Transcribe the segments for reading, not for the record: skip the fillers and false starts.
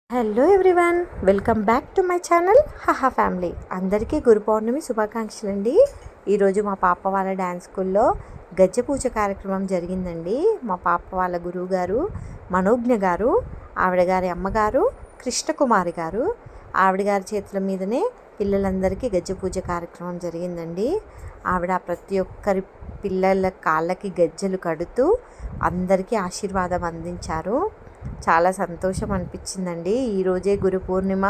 Hello everyone, welcome back to my channel haha family. అందరికీ గురు పౌర్ణమి శుభాకాంక్షలు అండి. ఈరోజు మా పాప వాళ్ళ డ్యాన్స్ స్కూల్లో గజ్జె పూజ కార్యక్రమం జరిగిందండి. మా పాప వాళ్ళ గురువు గారు మనోజ్ఞ గారు, ఆవిడ గారి అమ్మగారు కృష్ణకుమారి గారు, ఆవిడ గారి చేతుల మీదనే పిల్లలందరికీ గజ్జె పూజ కార్యక్రమం జరిగిందండి. ఆవిడ ప్రతి ఒక్కరి పిల్లల కాళ్ళకి గజ్జెలు కడుతూ అందరికీ ఆశీర్వాదం అందించారు. చాలా సంతోషం అనిపించిందండి. ఈరోజే గురు పూర్ణిమ,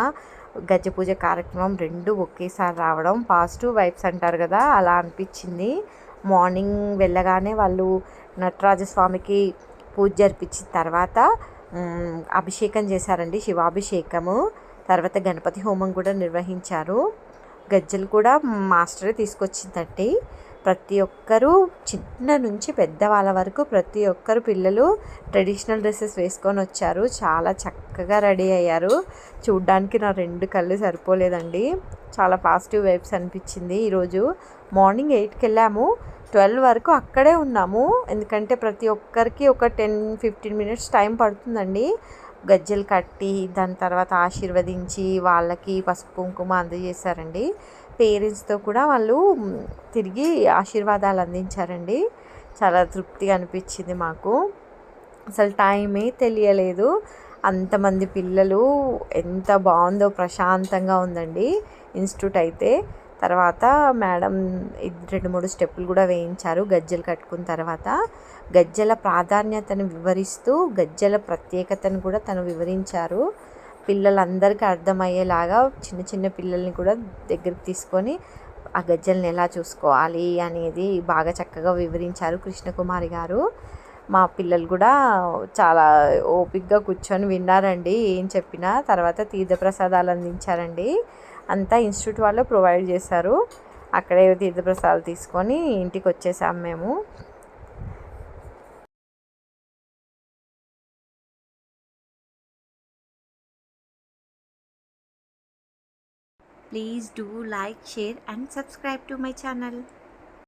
గజ్జె పూజ కార్యక్రమం రెండు ఒకేసారి రావడం పాజిటివ్ వైబ్స్ అంటారు కదా, అలా అనిపించింది. మార్నింగ్ వెళ్ళగానే వాళ్ళు నటరాజస్వామికి పూజ జరిపించిన తర్వాత అభిషేకం చేశారండి, శివాభిషేకము. తర్వాత గణపతి హోమం కూడా నిర్వహించారు. గజ్జెలు కూడా మాస్టరే తీసుకొచ్చిందండి. ప్రతి ఒక్కరూ చిన్న నుంచి పెద్దవాళ్ళ వరకు ప్రతి ఒక్కరు పిల్లలు ట్రెడిషనల్ డ్రెస్సెస్ వేసుకొని వచ్చారు. చాలా చక్కగా రెడీ అయ్యారు. చూడ్డానికి నా రెండు కళ్ళు సరిపోలేదండి. చాలా పాజిటివ్ వైబ్స్ అనిపించింది. ఈరోజు మార్నింగ్ 8కి వెళ్ళాము, 12 వరకు అక్కడే ఉన్నాము. ఎందుకంటే ప్రతి ఒక్కరికి ఒక 10-15 మినిట్స్ టైం పడుతుందండి. గజ్జెలు కట్టి దాని తర్వాత ఆశీర్వదించి వాళ్ళకి పసుపు కుంకుమ అందజేశారండి. పేరెంట్స్తో కూడా వాళ్ళు తిరిగి ఆశీర్వాదాలు అందించారండి. చాలా తృప్తిగా అనిపించింది మాకు. అసలు టైమే తెలియలేదు. అంతమంది పిల్లలు, ఎంత బాగుందో, ప్రశాంతంగా ఉందండి ఇన్స్టిట్యూట్ అయితే. తర్వాత మేడం 2-3 స్టెప్పులు కూడా వేయించారు గజ్జెలు కట్టుకున్న తర్వాత. గజ్జెల ప్రాధాన్యతను వివరిస్తూ గజ్జెల ప్రత్యేకతను కూడా తను వివరించారు. పిల్లలందరికీ అర్థమయ్యేలాగా చిన్న చిన్న పిల్లల్ని కూడా దగ్గరికి తీసుకొని ఆ గజ్జెల్ని ఎలా చూసుకోవాలి అనేది బాగా చక్కగా వివరించారు కృష్ణకుమారి గారు. మా పిల్లలు కూడా చాలా ఓపికగా కూర్చొని విన్నారండి ఏం చెప్పినా. తర్వాత తీర్థప్రసాదాలు అందించారండి. అంతా ఇన్స్టిట్యూట్ వాళ్ళు ప్రొవైడ్ చేశారు. అక్కడే తీర్థప్రసాదాలు తీసుకొని ఇంటికి వచ్చేసాం మేము. Please do like, share and subscribe to my channel.